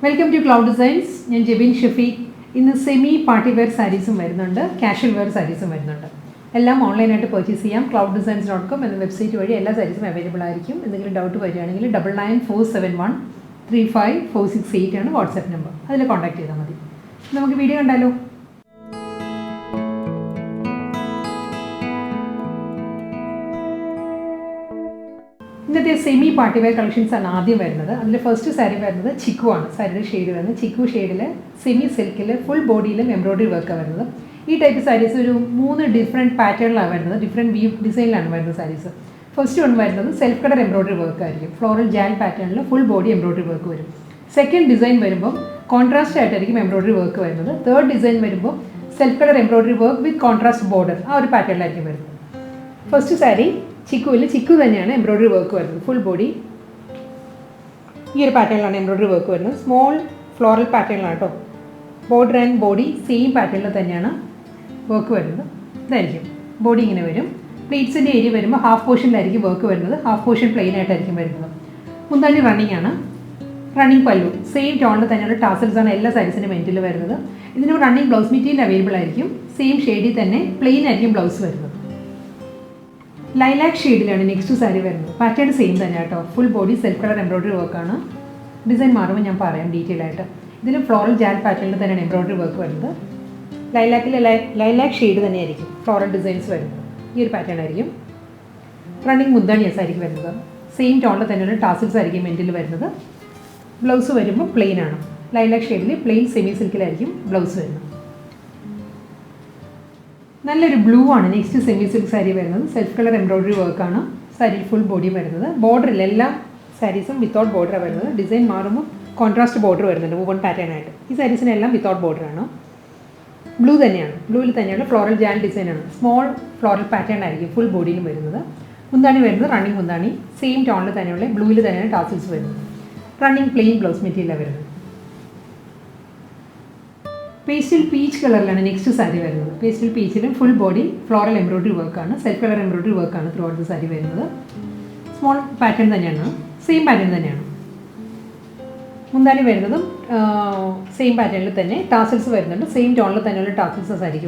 Welcome to Cloud Designs. I am Jebin Shafiq. In the semi-party wear sarees, casual wear sarees. All online at purchase clouddesigns.com and the website all sarees available. If you have doubt, 9947135468 is WhatsApp number. That's contact. Let's video. This semi party wear collections are not the first saree is chiku saree shade chiku shade semi silk full body embroidery work. This type of sarees three different patterns different weave design sarees. First one is self color embroidery work floral jal pattern full body embroidery work. Second design is contrast embroidery work. Third design is self color embroidery work with contrast border. Pattern first saree chiku embroidery work full body. Here pattern embroidery work small floral pattern border and body same pattern work body pleats in area half portion work half portion plain running pallu same tone tassels on all sarees running blouse material available same shade plain blouse. Lilac shade next saree pattern same full body self color embroidery work design detail floral jal pattern embroidery work lilac shade floral designs here pattern running mundani saree same tone tassels blouse plain lilac shade plain semi silk blouse blue next semi silk saree self color embroidery work saree full body border sarees without border design contrast border woven pattern this sarees without border blue blue floral jal design small floral pattern full body mundani running mundani same tone blue tassels running plain blouse material pastel peach color next saree pastel peach full body floral embroidery work self color embroidery work throughout the saree small pattern same pattern mundani same pattern tassels same tone tassels saree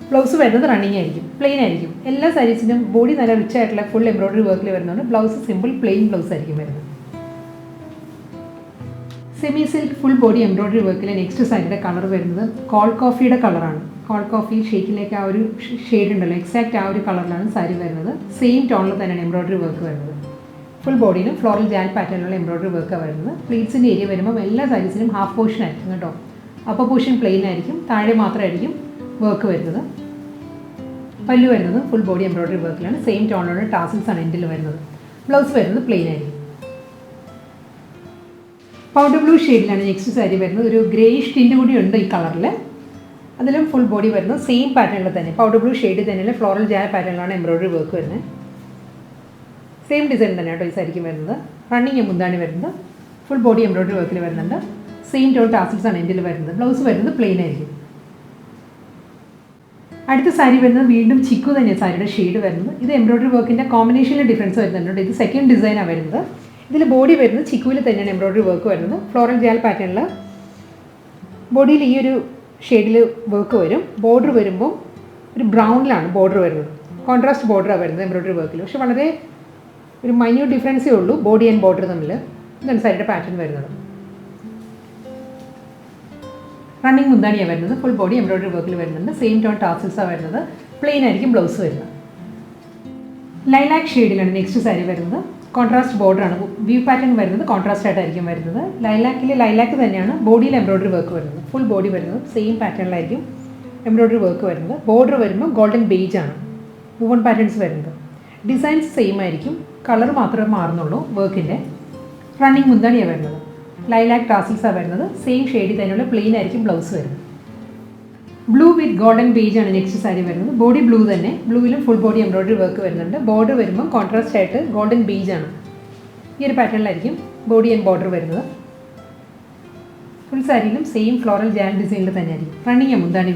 blouse running plain all sarees body rich full embroidery work blouse simple plain blouse semi silk full body embroidery work next saree color cold coffee color cold coffee shake shade exact color saree same tone embroidery work full body floral jal pattern embroidery work pleats in area all sarees half portion upper portion plain work pallu full body embroidery work same tone tassels blouse plain powder blue shade next saree greyish tint color full body same pattern powder blue shade floral jal pattern embroidery work same design saree running mundani full body embroidery work same tone tassels blouse plain അടുത്ത സാരി വീണ്ടും ചിക്കു തന്നെ സാരിയുടെ shade ഇത് embroidery വർക്കിന്റെ കോമ്പിനേഷനിൽ difference ഇത് second design ആണ് ഇതിൽ ബോഡി ചിക്കുവിൽ തന്നെയാണ് എംബ്രോയിഡറി വർക്ക് ഫ്ലോറൽ ജാൽ പാറ്റേണിൽ ബോഡിയിൽ ഈ ഒരു ഷെയ്ഡിൽ വർക്ക് വരും ബോർഡർ വരുമ്പോൾ ഒരു ബ്രൗണിലാണ് ബോർഡർ കോൺട്രാസ്റ്റ് ബോർഡറാണ് എംബ്രോയിഡറി വർക്കിൽ പക്ഷെ വളരെ ഒരു മൈന്യൂട്ട് ഡിഫറൻസേ ഉള്ളൂ ബോഡി ആൻഡ് ബോർഡർ തമ്മിൽ ഇതാണ് സാരിയുടെ പാറ്റേൺ റണ്ണിങ് മുന്താണിയാണ് ഫുൾ ബോഡി എംബ്രോയിഡറി വർക്കിൽ സെയിം ടോൺ ടാസൽസാണ് പ്ലെയിൻ ആയിരിക്കും ബ്ലൗസ് ലൈലാക്ക് ഷെയ്ഡിലാണ് നെക്സ്റ്റ് സാരി കോൺട്രാസ്റ്റ് ബോർഡറാണ് വ്യൂ പാറ്റേൺ കോൺട്രാസ്റ്റ് ആയിട്ടായിരിക്കും ലൈലാക്ക് തന്നെയാണ് ബോഡിയിൽ embroidery work full body same പാറ്റേണിലായിരിക്കും embroidery work border golden beige ആണ് വുവൺ പാറ്റേൺസ് ഡിസൈൻസ് സെയിം ആയിരിക്കും കളർ മാത്രമേ മാറുന്നുള്ളൂ വർക്കിൻ്റെ റണ്ണിങ് മുന്താണിയാണ് ലൈലാക്ക് ടാസിൽസാണ് സെയിം ഷെയ്ഡിൽ തന്നെയുള്ള പ്ലെയിൻ ആയിരിക്കും blouse blue with golden beige ആണ് നെക്സ്റ്റ് സാരി ബോഡി ബ്ലൂ തന്നെ ബ്ലൂവിലും full body embroidery work border contrast ആയിട്ട് ഗോൾഡൻ ബേജ് ആണ് ഈ ഒരു പാറ്റേണിലായിരിക്കും ബോഡി ആൻഡ് ബോർഡർ ഫുൾ സാരിയിലും സെയിം ഫ്ലോറൽ ജാൽ ഡിസൈനിൽ തന്നെയായിരിക്കും റണ്ണിങ് മുന്താണി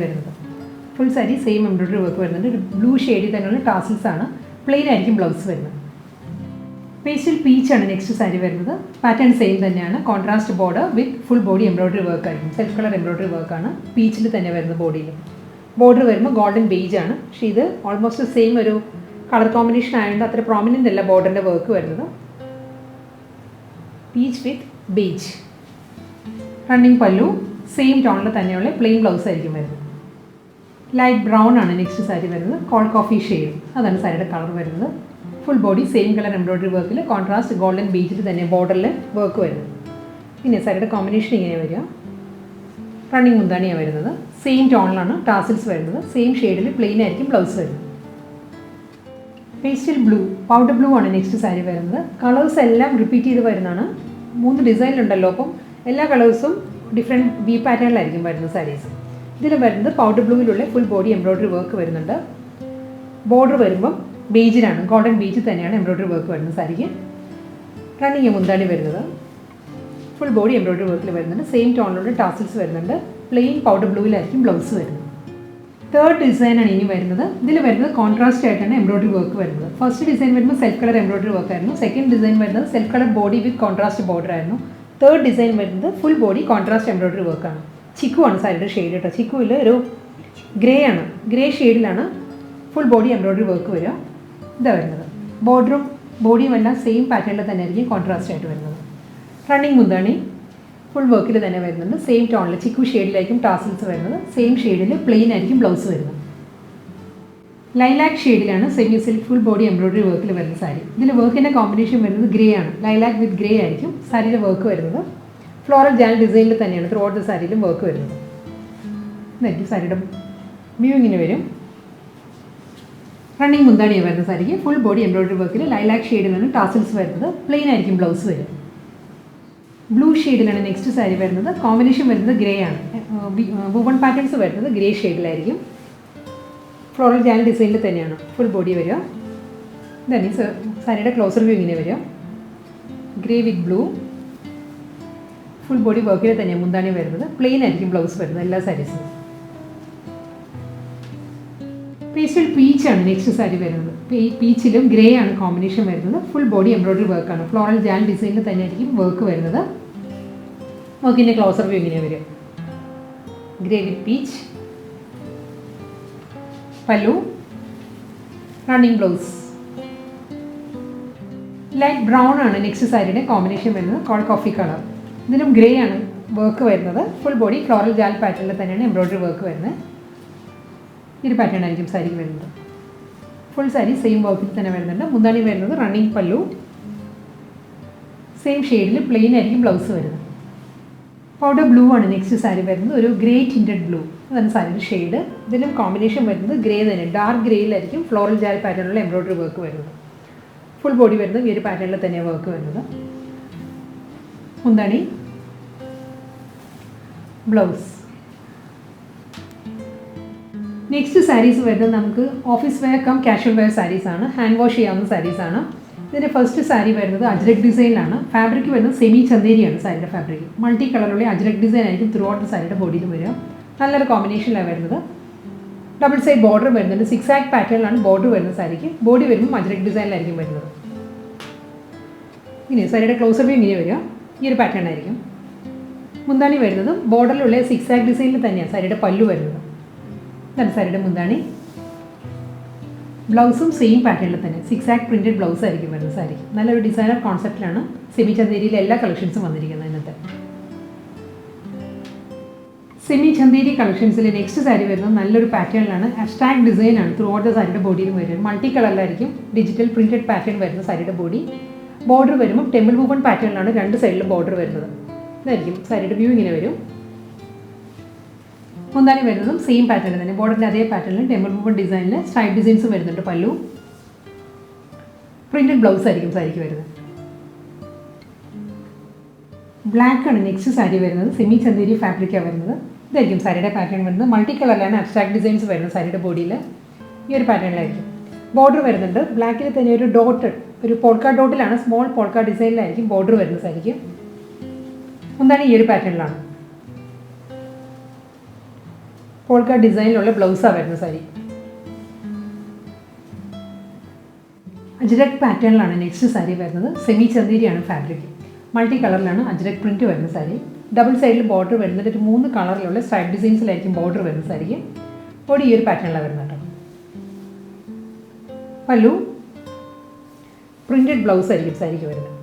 full sari same embroidery work ഒരു ബ്ലൂ ഷെയ്ഡിൽ തന്നെയുള്ള ടാസിൽസ് ആണ് പ്ലെയിൻ ആയിരിക്കും ബ്ലൗസ് പേസ്റ്റൽ പീച്ചാണ് നെക്സ്റ്റ് സാരി വരുന്നത്. പാറ്റേൺ സെയിം തന്നെയാണ്. Contrast border with full body embroidery work ആയിരിക്കും. സെൽഫ് കളർ എംബ്രോയിഡറി വർക്കാണ് പീച്ചിൽ തന്നെ വരുന്നത്. ബോഡിയിൽ ബോർഡർ വരുമ്പോൾ ഗോൾഡൻ ബേജ് ആണ്. പക്ഷേ ഇത് ഓൾമോസ്റ്റ് സെയിം ഒരു കളർ കോമ്പിനേഷൻ ആയതുകൊണ്ട് അത്ര പ്രോമിനൻ്റ് അല്ല ബോർഡറിൻ്റെ വർക്ക് വരുന്നത്. പീച്ച് വിത്ത് ബേജ്. റണ്ണിങ് പല്ലു സെയിം ടോണിൽ തന്നെയുള്ള പ്ലെയിൻ ബ്ലൗസ് ആയിരിക്കും വരുന്നത്. ലൈറ്റ് ബ്രൗൺ ആണ് നെക്സ്റ്റ് സാരി വരുന്നത്. കോൾഡ് കോഫി ഷെയ്ഡ് അതാണ് സാരിയുടെ കളർ വരുന്നത്. Full body same colour embroidery വർക്കിൽ കോൺട്രാസ്റ്റ് ഗോൾഡൻ ബീച്ചിൽ തന്നെ ബോർഡറിൽ വർക്ക് വരുന്നത്. പിന്നെ സാരിയുടെ കോമ്പിനേഷൻ ഇങ്ങനെ വരിക. റണ്ണിങ് മുന്താണിയാണ് വരുന്നത്. സെയിം ടോണിലാണ് ടാസിൽസ് വരുന്നത്. സെയിം ഷെയ്ഡിൽ പ്ലെയിൻ ആയിരിക്കും ബ്ലൗസ് വരുന്നത്. പേസ്റ്റൽ ബ്ലൂ, പൗഡർ ബ്ലൂ ആണ് നെക്സ്റ്റ് സാരി വരുന്നത്. കളേഴ്സ് എല്ലാം റിപ്പീറ്റ് ചെയ്ത് വരുന്നതാണ്. 3 ഡിസൈനിലുണ്ടല്ലോ, അപ്പം എല്ലാ കളേഴ്സും ഡിഫറെൻറ്റ് വി പാറ്റേണിലായിരിക്കും വരുന്നത് സാരീസ്. ഇതിൽ വരുന്നത് പൗഡർ ബ്ലൂവിലുള്ള ഫുൾ ബോഡി എംബ്രോയിഡറി വർക്ക് വരുന്നുണ്ട്. ബോർഡർ വരുമ്പം ബേജിലാണ്, ഗോൾഡൻ ബേജിൽ തന്നെയാണ് എംബ്രോയിഡറി വർക്ക് വരുന്നത് സാരിക്ക്. റണ്ണിങ് മുന്താണി വരുന്നത്. ഫുൾ ബോഡി എംബ്രോയിഡറി വർക്കിൽ വരുന്നുണ്ട്. സെയിം ടോണിലുള്ള ടാസിൽസ് വരുന്നുണ്ട്. പ്ലെയിൻ പൗഡർ ബ്ലൂവിലായിരിക്കും ബ്ലൗസ് വരുന്നത്. തേർഡ് ഡിസൈനാണ് ഇനി വരുന്നത്. ഇതിൽ വരുന്നത് കോൺട്രാസ്റ്റ് ആയിട്ടാണ് എംബ്രോയിഡറി വർക്ക് വരുന്നത്. ഫസ്റ്റ് ഡിസൈൻ വരുമ്പോൾ സെൽഫ് കളർ എംബ്രോയിഡറി വർക്ക് ആയിരുന്നു. സെക്കൻഡ് ഡിസൈൻ വരുന്നത് self colour body with contrast border ആയിരുന്നു. തേർഡ് ഡിസൈൻ വരുന്നത് ഫുൾ ബോഡി കോൺട്രാസ്റ്റ് എംബ്രോയിഡറി വർക്കാണ്. ചിക്കു ആണ് സാരിയുടെ ഷെയ്ഡ് കേട്ടോ. ചിക്കുവിൽ ഒരു ഗ്രേ ആണ്, ഗ്രേ ഷെയ്ഡിലാണ് ഫുൾ ബോഡി എംബ്രോയിഡറി വർക്ക് വരിക. ഇതാണ് വരുന്നത്. ബോർഡറും ബോഡിയും എല്ലാം സെയിം പാറ്റേണിൽ തന്നെ ആയിരിക്കും കോൺട്രാസ്റ്റ് ആയിട്ട് വരുന്നത്. റണ്ണിങ് മുന്താണി ഫുൾ വർക്കിൽ തന്നെ വരുന്നുണ്ട്. സെയിം ടോണിൽ ചിക്കു ഷെയ്ഡിലായിരിക്കും ടാസിൽസ് വരുന്നത്. സെയിം ഷെയ്ഡിൽ പ്ലെയിൻ ആയിരിക്കും ബ്ലൗസ് വരുന്നത്. ലൈലാക്ക് ഷെയ്ഡിലാണ് semi silk full body embroidery വർക്കിൽ വരുന്ന സാരി. ഇതിൽ വർക്കിൻ്റെ കോമ്പിനേഷൻ വരുന്നത് ഗ്രേ ആണ്. ലൈലാക്ക് വിത്ത് ഗ്രേ ആയിരിക്കും സാരിയുടെ വർക്ക് വരുന്നത്. ഫ്ലോറൽ ജാൽ ഡിസൈനിൽ തന്നെയാണ് ത്രൂ ഔട്ട് ദ സാരിയിലും വർക്ക് വരുന്നത്. ഇതായിരിക്കും സാരിയുടെ വ്യൂവിങ്ങിന് വരും. റണ്ണിങ് മുന്താണിയാണ് വരുന്ന സാരിക്ക്. ഫുൾ ബോഡി എംബ്രോയിഡറി വർക്കിൽ ലൈലാക്ക് ഷെയ്ഡിലാണ് ടാസിൽസ് വരുന്നത്. പ്ലെയിൻ ആയിരിക്കും ബ്ലൗസ് വരും. ബ്ലൂ ഷെയ്ഡിലാണ് നെക്സ്റ്റ് സാരി വരുന്നത്. കോമ്പിനേഷൻ വരുന്നത് ഗ്രേ ആണ്. വുവൺ പാറ്റേൺസ് വരുന്നത് ഗ്രേ ഷെയ്ഡിലായിരിക്കും. ഫ്ലോറൽ ജാൽ ഡിസൈനിൽ തന്നെയാണ് ഫുൾ ബോഡി വരിക. ഇതാണ് സാരിയുടെ ക്ലോസർ വ്യൂ ഇങ്ങനെ വരിക. ഗ്രേ വിത്ത് ബ്ലൂ ഫുൾ ബോഡി വർക്കിൽ തന്നെയാണ് മുന്താണി വരുന്നത്. പ്ലെയിൻ ആയിരിക്കും ബ്ലൗസ് വരുന്നത് എല്ലാ സാരീസിനും. പേസ്റ്റൽ പീച്ചാണ് നെക്സ്റ്റ് സാരി വരുന്നത്. പീച്ചിലും ഗ്രേ ആണ് കോമ്പിനേഷൻ വരുന്നത്. ഫുൾ ബോഡി എംബ്രോയിഡറി വർക്കാണ്. ഫ്ലോറൽ ജാൽ ഡിസൈനിൽ തന്നെ ആയിരിക്കും വർക്ക് വരുന്നത്. വർക്കിൻ്റെ ക്ലോസർ വ്യൂ ഇങ്ങനെ വരും. Grey with peach. Pallu. Running blouse. Light brown ആണ് നെക്സ്റ്റ് സാരിയുടെ കോമ്പിനേഷൻ വരുന്നത്. Cold coffee colour. ഇതിലും ഗ്രേ ആണ് വർക്ക് വരുന്നത്. ഫുൾ ബോഡി ഫ്ലോറൽ ജാൽ പാറ്റേണിൽ തന്നെയാണ് എംബ്രോയിഡറി വർക്ക് വരുന്നത്. ഈ ഒരു പാറ്റേൺ ആയിരിക്കും സാരിക്ക് വരുന്നത്. ഫുൾ സാരി സെയിം വർക്കിൽ തന്നെ വരുന്നുണ്ട്. മുന്താണി വരുന്നത് റണ്ണിങ് പല്ലു. സെയിം ഷെയ്ഡിൽ പ്ലെയിൻ ആയിരിക്കും ബ്ലൗസ് വരുന്നത്. പൗഡർ ബ്ലൂ ആണ് നെക്സ്റ്റ് സാരി വരുന്നത്. ഒരു ഗ്രേ ടിൻറ്റഡ് ബ്ലൂ അതാണ് സാരിയുടെ ഷെയ്ഡ്. ഇതിലും കോമ്പിനേഷൻ വരുന്നത് ഗ്രേ തന്നെ. ഡാർക്ക് ഗ്രേയിലായിരിക്കും ഫ്ലോറൽ ജാൽ പാറ്റേണിലുള്ള എംബ്രോയിഡറി വർക്ക് വരുന്നത്. ഫുൾ ബോഡി വരുന്നത് ഈ ഒരു പാറ്റേണിൽ തന്നെയാണ് വർക്ക് വരുന്നത്. മുന്താണി, ബ്ലൗസ്. നെക്സ്റ്റ് സാരീസ് വരുന്നത് നമുക്ക് office wear cum casual wear സാരീസാണ്. ഹാൻഡ് വാഷ് ചെയ്യാവുന്ന സാരീസാണ്. ഇതിൻ്റെ ഫസ്റ്റ് സാരി വരുന്നത് അജ്രക് ഡിസൈനിലാണ്. ഫാബ്രിക് വരുന്നത് സെമി ചന്തേരിയാണ് സാരിയുടെ ഫാബ്രിക്. മൾട്ടി കളറുള്ള അജ്രക് ഡിസൈൻ ആയിരിക്കും ത്രൂ ഔട്ട് സാരിയുടെ ബോഡിയിൽ വരിക. നല്ലൊരു കോമ്പിനേഷനിലാണ് വരുന്നത്. ഡബിൾ സൈഡ് ബോർഡർ വരുന്നുണ്ട്. 6 ആക്ട് പാറ്റേണിലാണ് ബോർഡർ വരുന്നത് സാരിക്ക്. ബോഡി വരുമ്പോൾ അജ്രക് ഡിസൈനിലായിരിക്കും വരുന്നത്. ഇനി സാരിയുടെ ക്ലോസർ വ്യൂ ഇങ്ങനെ വരിക. ഈ ഒരു പാറ്റേൺ ആയിരിക്കും. മുന്താണി വരുന്നത് ബോർഡറിലുള്ള 6 ആക്ട് ഡിസൈനിൽ തന്നെയാണ് സാരിയുടെ പല്ലു വരുന്നത്. ഇതാണ് സാരിയുടെ മുന്താണി. ബ്ലൗസും സെയിം പാറ്റേണിൽ തന്നെ 6 ആക്ട് പ്രിൻറ്റഡ് ബ്ലൗസ് ആയിരിക്കും വരുന്നത് സാരിക്ക്. നല്ലൊരു ഡിസൈനർ കോൺസെപ്റ്റിലാണ് സെമി ചന്തേരിയിലെ എല്ലാ കളക്ഷൻസും വന്നിരിക്കുന്നത്. ഇന്നത്തെ സെമി ചന്തേരി കളക്ഷൻസിൽ നെക്സ്റ്റ് സാരി വരുന്നത് നല്ലൊരു പാറ്റേണിലാണ്. അബ്സ്ട്രാക്ട് ഡിസൈനാണ് ത്രൂ ഔട്ട് ദ സാരിയുടെ ബോഡിയിൽ വരുന്നത്. മൾട്ടി കളറിലായിരിക്കും ഡിജിറ്റൽ പ്രിൻറ്റഡ് പാറ്റേൺ വരുന്ന സാരിയുടെ ബോഡി. ബോർഡർ വരുമ്പോൾ ടെമ്പിൾ വുവൺ പാറ്റേണിലാണ് 2 സൈഡിലും ബോർഡർ വരുന്നത്. ഇതായിരിക്കും സാരിയുടെ വ്യൂ ഇങ്ങനെ വരും. മുന്താണി വരുന്നതും സെയിം പാറ്റേൺ തന്നെ. ബോർഡറിൻ്റെ അതേ പാറ്റേണിൽ ടെമ്പിൾ വുവൺ ഡിസൈനിൽ സ്ട്രൈപ്പ് ഡിസൈൻസ് വരുന്നുണ്ട്. പല്ലു. പ്രിൻറ്റഡ് ബ്ലൗസ് ആയിരിക്കും സാരിക്ക് വരുന്നത്. ബ്ലാക്ക് ആണ് നെക്സ്റ്റ് സാരി വരുന്നത്. സെമി ചന്തേരി ഫാബ്രിക്കാണ് വരുന്നത്. ഇതായിരിക്കും സാരിയുടെ പാറ്റേൺ വരുന്നത്. മൾട്ടി കളറിലാണ് അബ്സ്ട്രാക്ട് ഡിസൈൻസ് വരുന്നത് സാരിയുടെ ബോഡിയിൽ. ഈ ഒരു പാറ്റേണിലായിരിക്കും ബോർഡർ വരുന്നുണ്ട്. ബ്ലാക്കിൽ തന്നെ ഒരു ഡോട്ടഡ്, ഒരു പോൾക്കാ ഡോട്ടിലാണ്, സ്മോൾ പോൾക്കാ ഡിസൈനിലായിരിക്കും ബോർഡർ വരുന്നത് സാരിക്ക്. മുന്താണി ഈ ഒരു പാറ്റേണിലാണ്. പോൾക്കാ ഡിസൈനിലുള്ള ബ്ലൗസാണ് വരുന്നത് സാരി. അജ്രക് പാറ്റേണിലാണ് നെക്സ്റ്റ് സാരി വരുന്നത്. Semi ചന്തേരിയാണ് fabric. മൾട്ടി കളറിലാണ് അജ്രക് പ്രിൻറ്റ് വരുന്ന സാരി. ഡബിൾ സൈഡിൽ ബോർഡർ വരുന്നത് ഒരു 3 കളറിലുള്ള സ്ട്രൈപ്പ് ഡിസൈൻസിലായിരിക്കും ബോർഡർ വരുന്ന സാരിക്ക്. ബോഡി ഈ ഒരു പാറ്റേണിലാണ് വരുന്നത് കേട്ടോ. പല്ലു പ്രിൻറ്റഡ് ബ്ലൗസ് ആയിരിക്കും സാരിക്ക് വരുന്നത്.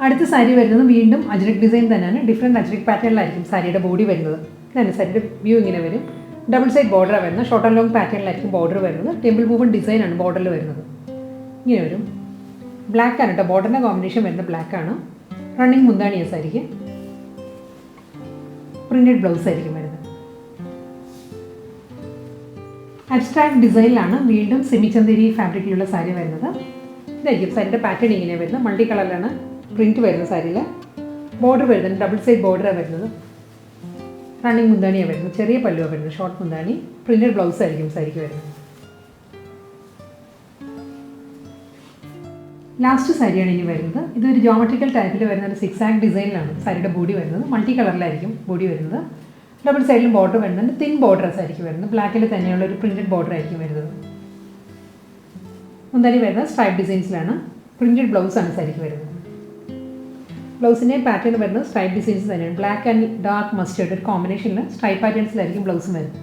അടുത്ത സാരി വരുന്നത് വീണ്ടും അജ്രക് ഡിസൈൻ തന്നെയാണ്. ഡിഫറെൻറ്റ് അജ്രക് പാറ്റേണിലായിരിക്കും സാരിയുടെ ബോഡി വരുന്നത്. ഇതാണ് സാരിയുടെ വ്യൂ ഇങ്ങനെ വരും. ഡബിൾ സൈഡ് ബോർഡറാണ് വരുന്നത്. ഷോർട്ട് ആൻഡ് ലോങ് പാറ്റേണിലായിരിക്കും ബോർഡർ വരുന്നത്. ടെമ്പിൾ മൂവൻ ഡിസൈനാണ് ബോർഡറിൽ വരുന്നത്. ഇങ്ങനെ വരും. ബ്ലാക്ക് ആണ് കേട്ടോ, ബോർഡറിൻ്റെ കോമ്പിനേഷൻ വരുന്നത് ബ്ലാക്ക് ആണ്. റണ്ണിങ് മുന്താണിയാണ് സാരിക്ക്. പ്രിൻറ്റഡ് ബ്ലൗസ് ആയിരിക്കും വരുന്നത്. അബ്സ്ട്രാക്ട് ഡിസൈനിലാണ് വീണ്ടും സെമി ചന്തേരി ഫാബ്രിക്കിലുള്ള സാരി വരുന്നത്. ഇതായിരിക്കും സാരിയുടെ പാറ്റേൺ ഇങ്ങനെ വരുന്നത്. മൾട്ടി കളറിലാണ് പ്രിൻറ്റ് വരുന്ന സാരിയിൽ. ബോർഡർ വരുന്നത് ഡബിൾ സൈഡ് ബോർഡറാണ് വരുന്നത്. റണ്ണിങ് മുന്താണിയാണ് വരുന്നത്. ചെറിയ പല്ലുവാണ് വരുന്നത്, ഷോർട്ട് മുന്താണി. പ്രിൻറ്റഡ് ബ്ലൗസ് ആയിരിക്കും സാരിക്ക് വരുന്നത്. ലാസ്റ്റ് സാരിയാണ് ഇനി വരുന്നത്. ഇതൊരു ജോമെട്രിക്കൽ ടൈപ്പിൽ വരുന്ന ഒരു 6 ആക്ട് ഡിസൈനിലാണ് സാരിയുടെ ബോഡി വരുന്നത്. മൾട്ടി കളറിലായിരിക്കും ബോഡി വരുന്നത്. ഡബിൾ സൈഡിലും ബോർഡർ വരുന്നുണ്ട്. തിൻ ബോർഡേഴ്സ് ആയിരിക്കും വരുന്നത്. ബ്ലാക്കിൽ തന്നെയുള്ള ഒരു പ്രിൻറ്റഡ് ബോർഡർ ആയിരിക്കും വരുന്നത്. മുന്താണി വരുന്നത് സ്ട്രൈപ്പ് ഡിസൈൻസിലാണ്. പ്രിൻറ്റഡ് ബ്ലൗസാണ് സാരിക്ക് വരുന്നത്. ബ്ലൗസിൻ്റെ പാറ്റേൺ വരുന്നത് സ്ട്രൈപ്പ് ഡിസൈൻസ് തന്നെയാണ്. ബ്ലാക്ക് ആൻഡ് ഡാർക്ക് മസ്റ്റേർഡ് ഒരു കോമ്പിനേഷനിൽ സ്ട്രൈപ്പ് പാറ്റേൺസിലായിരിക്കും ബ്ലൗസും വരുന്നത്.